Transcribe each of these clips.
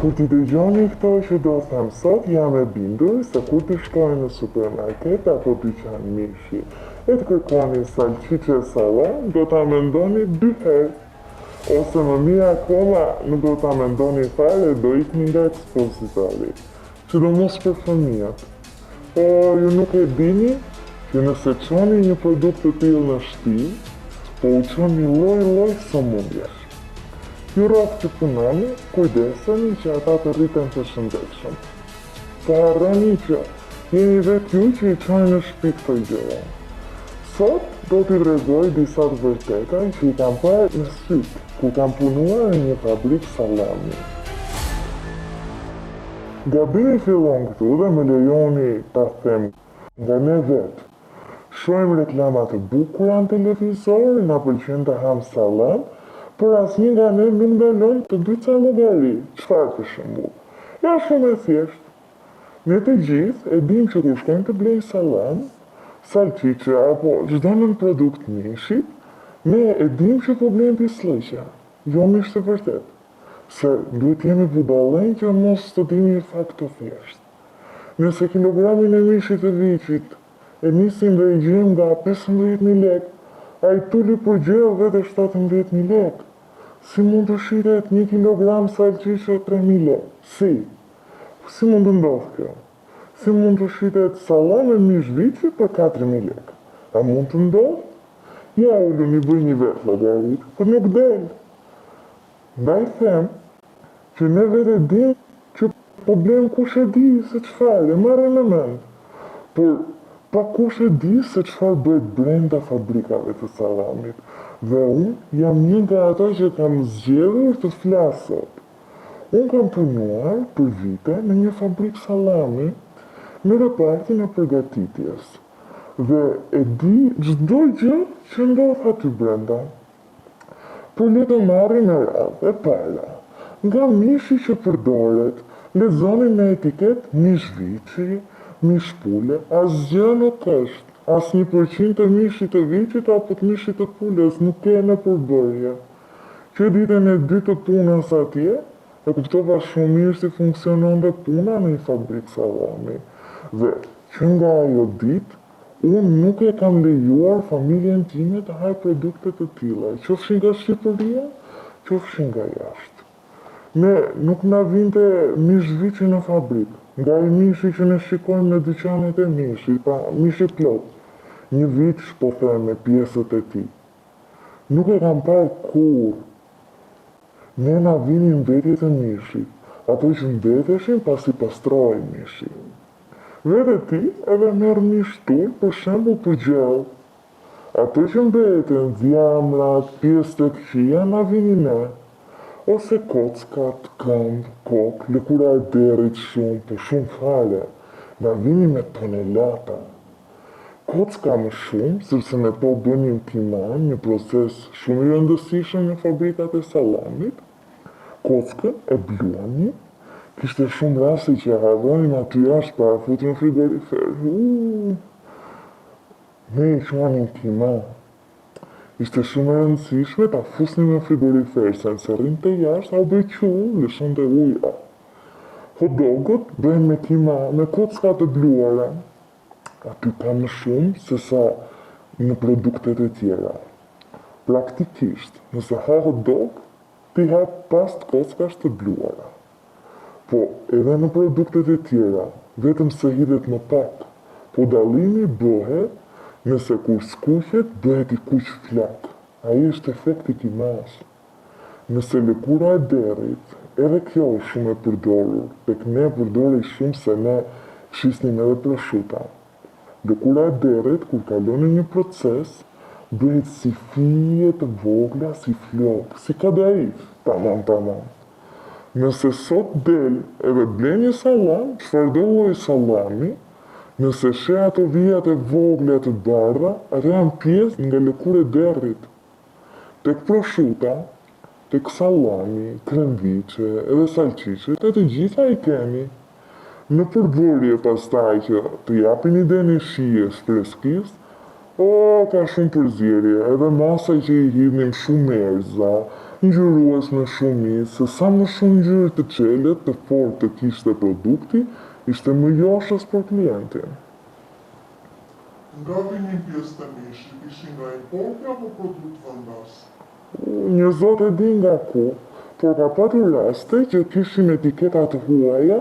Kur t'i dëgjoni këto që do them sot, jam e bindur se kur t'i shkojnë në supermarket apo dyqan mishi e të kërkoni salqiqe salam, do t'a mendoni 2 herë. Ose më mirë akoma, nuk do t'a mendoni fare, do ikni nga ekspozitori. Sidomos për fëmijët. Po ju nuk e dini që nëse çoni një produkt të tillë në shtëpi, po u çoni lloj sëmundjesh. Ju rraf që punoni, kujdeseni që ata të rriten të shëndetshëm. Pa harroni që jeni vetë ju që i çoni në shtëpi këto gjëra. Sot do t'i tregoj disa të vërteta që i kam parë në sytë, ku kam punuar në një fabrikë sallami. Gabimi fillon këtu dhe më lejoni ta them nga ne vetë. Shohim reklama të bukura në televizor, na pëlqen të ham sallam, por asnjë nga ne nuk ndalon të bëj ca llogari. Çfarë për shembull? Ja shumë e thjeshtë. Ne të gjithë e dim që kur shkojmë të blejmë sallam, salqiqe apo çdo lloj produkt mishi, ne e dim që po blejmë pislliqe. Jo mish të vërtet. Se duhet jemi budallënj që mos të dimi një fakt të thjeshtë. Nëse kilogramin e mishit të viçit e nisim dhe i gjejmë nga 15.000 lekë, a i tulli për gjellë vete 17.000 lekë. Si mund të shitet 1 kilogram salqiqe 3.000 lekë? Si mund të ndodhë kjo? Si mund të shitet sallam e mish viçi për 4.000 lekë? A mund të ndodhë? Ja ullu një bëj një vetë llogarit, për nuk del. Ndaj them që ne vetë dim që po blejmë kush e di se çfarë, e marrim në mend. Por pa kush e di se çfarë bëhet brenda fabrikave të sallamit. Dhe unë jam një nga ata që kam zgjedhur të flas sot. Unë kam punuar për vite në një fabrikë sallami në repartin e përgatitjes. Dhe e di çdo gjë që ndodh aty brenda. Por le të marrim në radhë e para. Nga mishi që përdoret, lexoni në etiketë mish viçi, mish pule, asgjë nuk është. As 1% të mishit të viçit apo të mishit të pulës nuk ke në përbërje. Që ditën e dytë të punës atje, e kuptova shumë mirë si funksionon dhe puna në një fabrikë sallami. Dhe që nga ajo ditë, unë nuk e kam lejuar familjen time të hajë produkte të tilla, qofshin nga Shqipëria, qofshin nga jashtë. Ne nuk na vinte mish viçi në fabrikë. Nga i mishi që ne shikojmë në dyqanet e mishit, pa mishi plot, një viç po them me pjesët e tij. Nuk e kam parë kur. Ne na vinin mbetjet e mishit, ato që mbeteshin pasi pastrohej mishi. Vete ti edhe merr mish tur, për shembull për gjell. Ato që mbeten, djamrat, pjesët e këqija na vinin ne. Ose kockat, këmbë, kokë, lëkura e derit shumë, po shumë fare, na vini me tonelata. Kocka më shumë, sepse me to bënim timan, një proces shumë i rëndësishëm në fabrikat e sallamit. Kockën e bluani, kishte shumë raste që harronin aty jashtë para futur në frigorifer. Ne i quanim timan. Ishte shumë e rëndësishme ta fusnim në frigorifer, se nëse rrinte jashtë, au bëj qull, lëshon dhe uja. Hot dogët bëhen me tima, me kocka të bluara. Aty ka më shumë se sa në produktet e tjera. Praktikisht, nëse ha hot dog, ti ha past kockash të bluara. Po, edhe në produktet e tjera, vetëm se hidhet më pak, po dallimi bëhet nëse kur skuqet, bëhet i kuq flak. Ai është efekti kimas. Nëse lëkura e derit, edhe kjo është shumë e përdorur, tek ne përdori shumë se ne shisnim edhe prosciutto. Lëkura e derit, kur kalon në një proces, bëhet si fije të vogla, si flok, si kadayif, tamam. Nëse sot del edhe blen një sallam, çfarëdo lloji sallami, nëse she ato vijat e vogla të bardha, ato janë pjesë nga lëkura e derrit. Tek prosciutto, tek sallami, kremviçe, edhe salqiqe, të gjitha i kemi. Në përbërje pastaj që të japin idenë e shijes, freskisë, ka shumë përzierje, edhe masaj që i hidhnim shumë erza, ngjyrues me shumicë, se sa më shumë ngjyrë të qelet të fortë të kishte produkti, ishte më joshës për klientin. Nga vinin pjesë të mishi, ishin nga importi apo produkt vendas? Një zot e di nga ku, por ka patur raste që kishin etiketa të huaja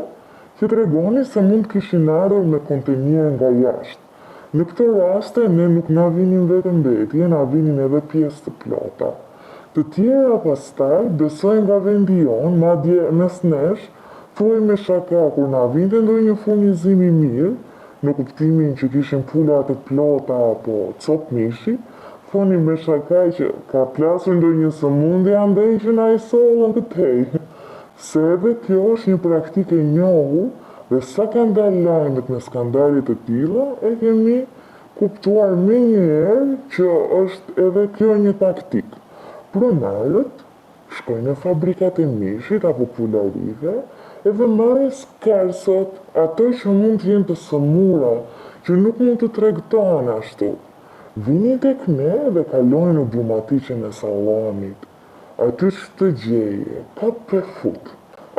që tregoni se mund kishin ardhur me kontenjer nga jashtë. Në këtë raste ne nuk na vinin vetëm mbetje, na vinin edhe pjesë të plota. Të tjera pastaj besojnë nga vendi jonë, madje mes nesh, thuaj me shaka kur na vinte ndonjë furnizim i mirë, në kuptimin që kishin pula të plota apo cop mishi, thoni me shaka që ka plasur ndonjë sëmundje andej që na i sollën këtej. Se edhe kjo është një praktikë e njohur dhe sa kanë dalë lajmet me skandalet të tilla, e kemi kuptuar me njëherë që është edhe kjo një taktikë. Pronarët shkojnë në fabrikat e mishit apo pularive edhe marrin skarsot, ato që mund të jenë të sëmura, që nuk mund të tregtohen ashtu. Vini tek ne dhe kalojnë në bumaticën e sallamit. Aty që të gjeje, ka pefut.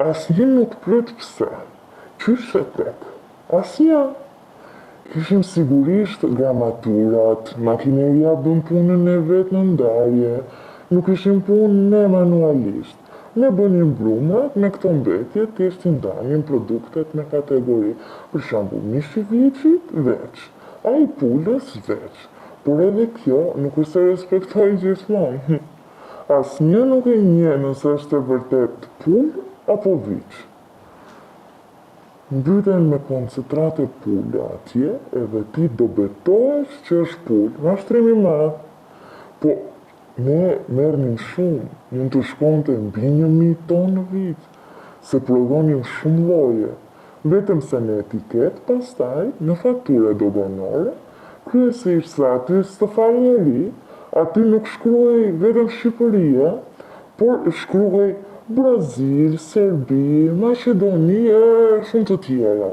Asnjë nuk pyet pse. Qysh e tek? Asnjë. Kishim sigurisht gramaturat, makineria bën punën e vetë në ndarje, nuk ishim punë ne manualisht. Ne bënim brumrat me këto mbetje thjesht i ndanim produktet me kategori. Për shembull, mishi viçit veç, ai pulës veç. Por edhe kjo nuk është se respektoj gjithmonë. Asnjë nuk e njeh nëse është e vërtet pulë apo viç. Mbyten me koncentrate pulë atje edhe ti do betohesh që është pulë, mashtrim i madh. Po ne merrnim shumë, mund të shkonte mbi 1000 tonë në vit, se prodhonim shumë lloje, vetëm se në etiket pastaj, në faktura doganore, kryesisht se aty stofarieri, aty nuk shkruaj vetëm Shqipëria, por shkruaj Brazil, Serbi, Maqedoni e shumë të tjera.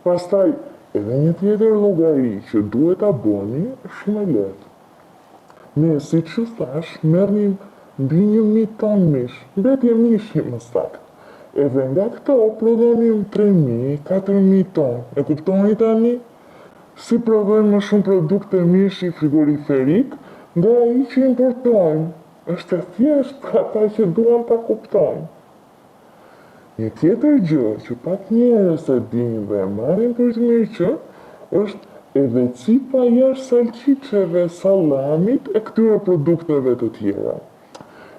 Pastaj edhe një tjetër llogari që duhet ta bëni është shumë e lehtë. Ne, si që thash, merrnim mbi 1000 tonë mish, mbetje mishi më saktë. Edhe nga këto prodhonim 3000, 4000 tonë. E kuptoni tani? Si prodhojmë më shumë produkte mishi frigoriferik nga ai që importojmë. Është e thjeshtë për ata që duan ta kuptojnë. Një tjetër gjë që pak njerëz e dinë dhe e marrin për të mirë që është edhe cipa jashtë salqiçeve, sallamit e këtyre produkteve të tjera.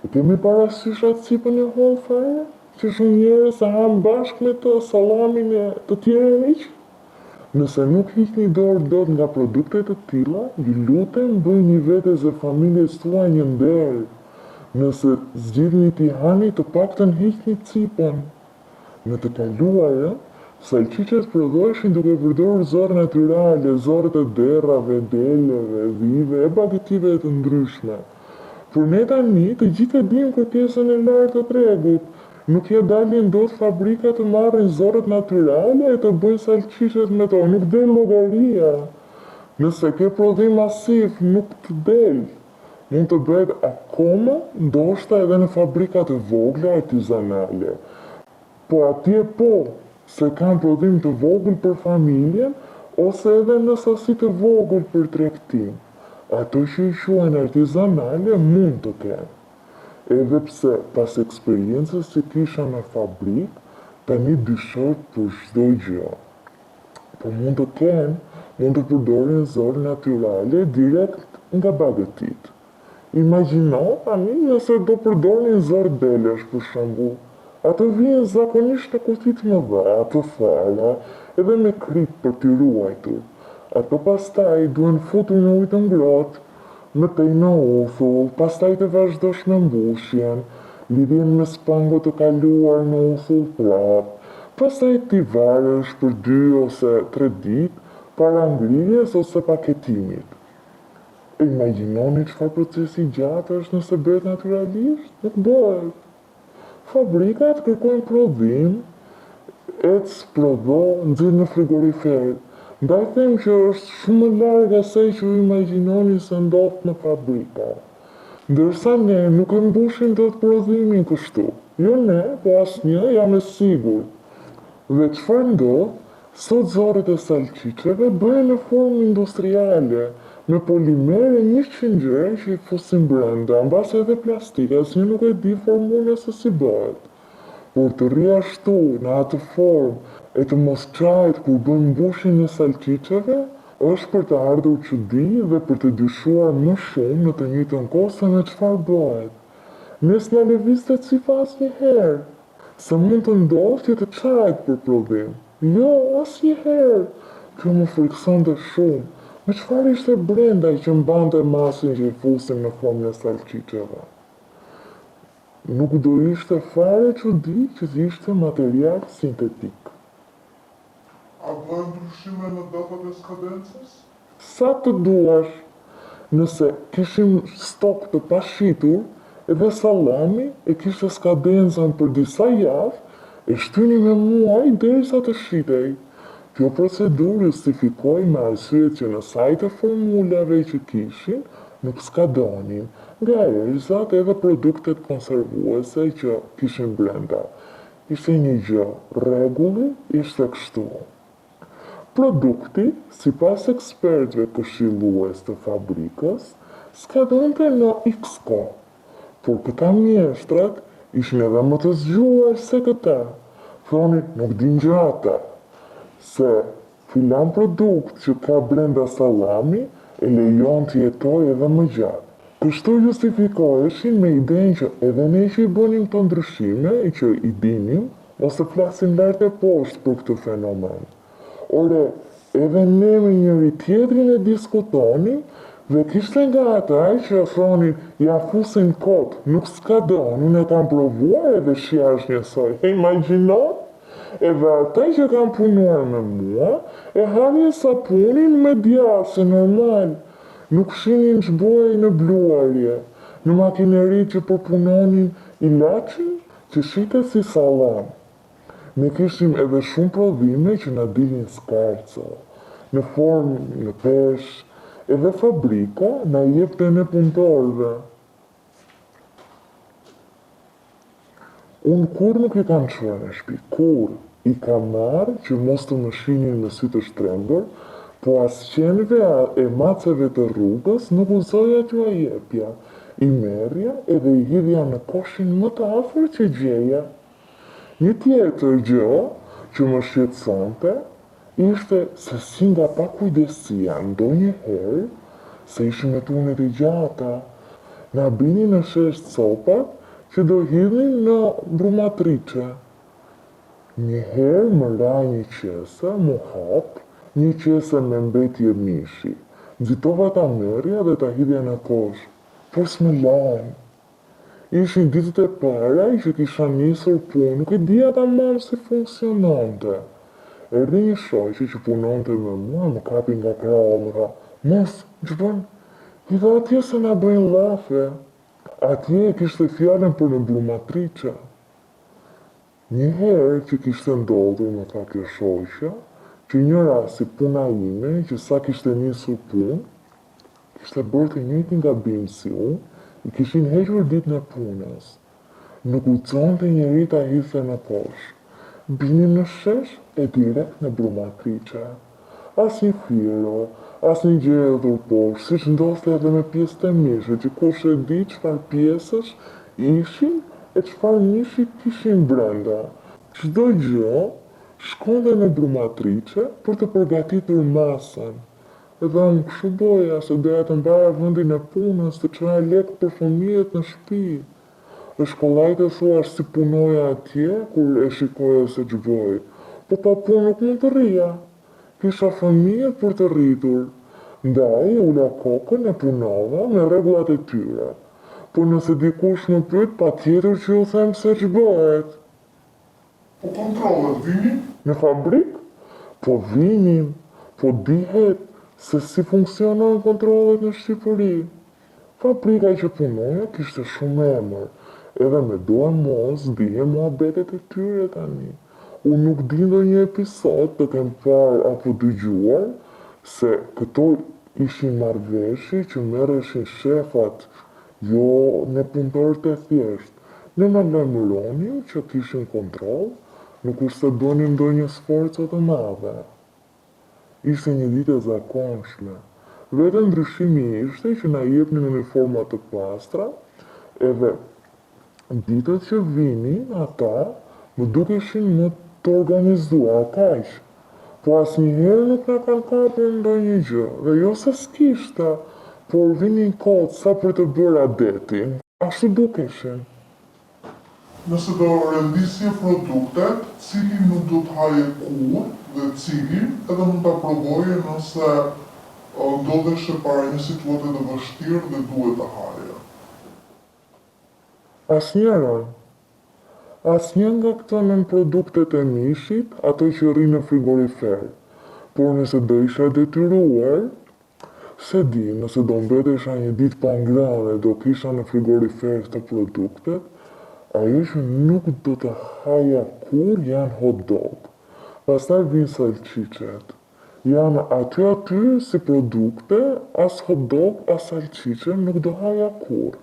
E kemi parasysh atë cipën e hollë fare? Që shumë njerëz e hanë bashkë me të sallamin e të tjera miq? Nëse nuk hiqni dorë dot nga produktet të tilla, ju lutem bëjni vetes e familjes tuaj një nder. Nëse zgjidhni t'i hani, të paktën hiqni cipën. Në të kaluarën, salqiçet prodhoheshin duke përdorur zorë natyrale, zorë të derrave, deleve, dhive e bagetive të ndryshme. Por ne tani të gjithë e dimë për pjesën e lartë të tregut. Nuk ja dalin dot fabrika të marrin zorët natyrale e të bëjnë salqiçet me to, nuk del llogaria. Nëse ke prodhim masiv, nuk të del. Mund të bëhet akoma, ndoshta edhe në fabrikat të vogla artizanale. Po atje po, se kanë prodhim të vogël për familjen, ose edhe në sasi të vogël për tregtim. Ato që i quajnë artizanale mund të kenë. Edhe pse pas eksperiencës që kisha në fabrik, tani dyshoj për çdo gjë. Po mund të kenë, mund të përdorin zorë natyrale direkt nga bagetit. Imagjino tani nëse do përdorin zorë delesh për shembull. Ato vijnë zakonisht në kutit më dha, të thella, edhe me krip për t'i ruajtur. Ato pastaj duhen futur në ujë të ngrohtë, më tej në uthull, pastaj të vazhdosh me mbushjen, lidhjen me spango të kaluar në uthull prap, pastaj t'i varësh për 2 ose 3 ditë para ngrirjes ose paketimit. E imagjinoni çfarë procesi gjatë është nëse bëhet natyralisht? Nuk bëhet. Fabrikat kërkojnë prodhim, ec prodho, nxirr në frigorifer. Ndaj them që është shumë më larg asaj që ju imagjinoni se ndodh në fabrika. Ndërsa ne nuk e mbushim dot prodhimin kështu. Jo ne, po asnjë jam e sigur. Dhe çfarë ndodh? Sot zorët e salqiqeve bëhen në formë industriale, me polimere 100 gjëra që i fusin brenda, mbas edhe plastika, asnjë nuk e di formulën se si bëhet. Por të rri ashtu, në atë formë, e të mos qajt kur bën mbushin e salqiqeve, është për të ardhur çudi dhe për të dyshuar më shumë në të njëjtën kohë se me çfarë bëhet. Ne s'na lëviztet si pas njëherë, se mund të ndodhë që të qajt për prodhim. Jo, asnjëherë. Kjo më frikësonte shumë. Me çfarë ishte brenda që mbante masin që i fusim në formën e salqiqeve? Nuk do ishte fare çudi që ishte material sintetik. A bëhen ndryshime në datat e skadencës? Sa të duash, nëse kishim stok të pashitur, edhe sallami e kishte skadencën për disa javë, e shtyni me muaj derisa të shitej. Kjo procedurë justifikoj me arsye që në sajt e formulave që kishin, nuk skadonin, nga erëzat edhe produktet konservuese që kishin brenda. Ishte një gjë, rregulli ishte kështu. Produkti, sipas ekspertëve këshillues të fabrikës, skadonte në X kohë, por këta mjeshtrat ishin edhe më të zgjuar se këta. Thonin nuk din gjë ata, se filan produkt që ka brenda sallami e lejon të jetoj edhe më gjatë. Kështu justifikoheshin me idenë që edhe ne që i bënim të ndryshime i që i dinim, ose flasim lart e poshtë për këtë fenomen. Ore, edhe ne me njëri tjetrin e diskutonin dhe kishte nga ata që thonin ja fusin kot, nuk skadon, unë e kam provuar edhe shija është njësoj. E imagjino? Edhe ata që kam punuar me mua e hanin sapunin me djase normal. Nuk shinin që bëhej në bluarje, në makineri që përpunonin ilaçin që shitet si sallam. Ne kishim edhe shumë prodhime që na dilnin skarco, në formë në peshë, edhe fabrika na jepte ne punëtorëve. Unë kur nuk i kam çuar në shtëpi, kur i kam marrë që mos të më shihnin me sy të shtrembur, po as qenve e maceve të rrugës nuk uzoja t'ju a jepja. I merrja edhe i hidhja në koshin më të afër që gjeja. Një tjetër gjë që më shqetësonte ishte se si nga pakujdesia ndonjëherë se ishim me tunet e gjata, na binin në shesh copat që do hidhin në brumatrice. Njëherë më ra një qese, më hap, një qese me mbetje mishi. Nxitova ta merrja dhe ta hidhja në kosh, por s'më lanë. Ishin ditët e para që kisha nisur punë, nuk e dija tamam si funksiononte. Erdhi një shoqe që punonte me mua, më kapi nga krahë, më tha, mos, që bën? I dha atje se na bëjnë llafe. Atje kishte fjalën për në brumatrice. Njëherë që kishte ndodhur, më tha kjo shoqja, që njëra si puna ime, që sa kishte nisur punë, kishte bërë të njëjtin gabim si unë, i kishin hequr ditën e punës. Nuk guxonte njeri ta hidhte në kosh. Binim në shesh e direkt në brumatrice. As një firo, as një gjë e dhur poshtë, siç ndodhte edhe me pjesët e mishit, që kush e di çfarë pjesësh ishin e çfarë mishi kishin brenda. Çdo gjë shkonte në brumatrice për të përgatitur masën. Edhe unë kështu doja, se doja të mbaja vendin e punës, të çoja lekë për fëmijët në shtëpi. Dhe shkollajt e thuash si punoja atje, kur e shikoja se që bëj. Po pa punë nuk mund të rria. Kisha fëmijët për të rritur. Ndaj, ula kokën e punova me rregullat e tyre. Po nëse dikush më pyet, patjetër që ju them se që bëhet. Po kontrollet vinin? Në fabrik? Po vinin, po dihet se si funksionon kontrollet në Shqipëri. Fabrika që punoja kishte shumë emër, edhe me dua mos dije muhabetet e tyre tani. Unë nuk di ndonjë episod të kem parë apo dëgjuar se këto ishin marrëveshje që merreshin shefat Jo, ne punëtorët e thjesht. Ne na lajmëronin që kishin kontroll, nuk është se donin ndonjë sforco të madhe. Ishte një ditë e zakonshme. Vetëm ndryshimi ishte që na jepnin uniforma të pastra, edhe ditët që vinin ata më dukeshin më të organizuar kaq. Po asnjëherë nuk na kanë kapur ndonjë gjë, dhe jo se s'kishte, por vinin kohët sa për të bërë adetin. Ashtu dukeshin. Nëse do rendisje produktet, cili nuk do të haje kur dhe cili edhe mund të provoje nëse ndodheshe para një situate të vështirë dhe duhet të haje. Asnjëron. Asnjë nga këto nën produktet e mishit, ato që rrinë në frigorifer. Por nëse do isha detyruar, se di, nëse do mbetesha një ditë pa ngrënë e do kisha në frigorifer të produktet, ajo që nuk do të haja kur janë hot dog. Pastaj vinë salçiçet. Janë aty si produkte, as hot dog, as salçiçe nuk do haja kur.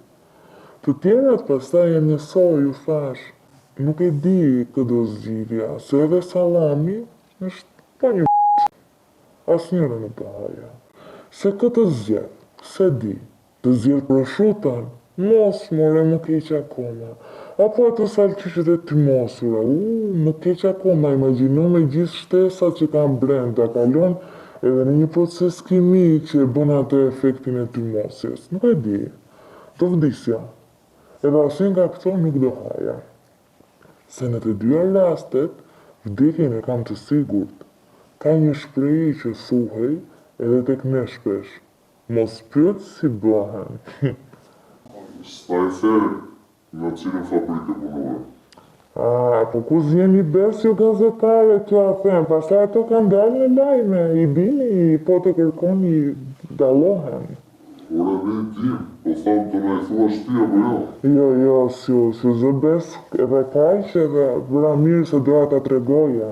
Të tjerat pastaj e njësoj, ju thash. Nuk e di këdo zgjidhja, se edhe salami është pa një asnjëra nuk do haja. Se këtë zgjedh, se di, të zgjedh prosciuton, mos more më keq akoma. Apo ato salçiçet e tymosura, më keq akoma, imagjino me gjithë shtesat që kam brenda, kalon edhe në një proces kimik që e bën atë efektin e tymosjes. Nuk e di, do vdisja. Edhe asnjë nga këto nuk do haja. Se në të dyja rastet, vdekjen e kam të sigurt. Ka një shprehje që thuhej edhe tek ne shpesh. Mos pyet si bëhen. S'ta e therë në cilën fabrikë punove. Po ku zjeni bes ju gazetare t'ju a them, pastaj ato kanë dalë në lajme, i bini, po të kërkoni dallohen. Ora ne dim, po thamë të na e thua shti apo jo? Jo, s'ju zë bes edhe kaq edhe bëra mirë se doja ta tregoja.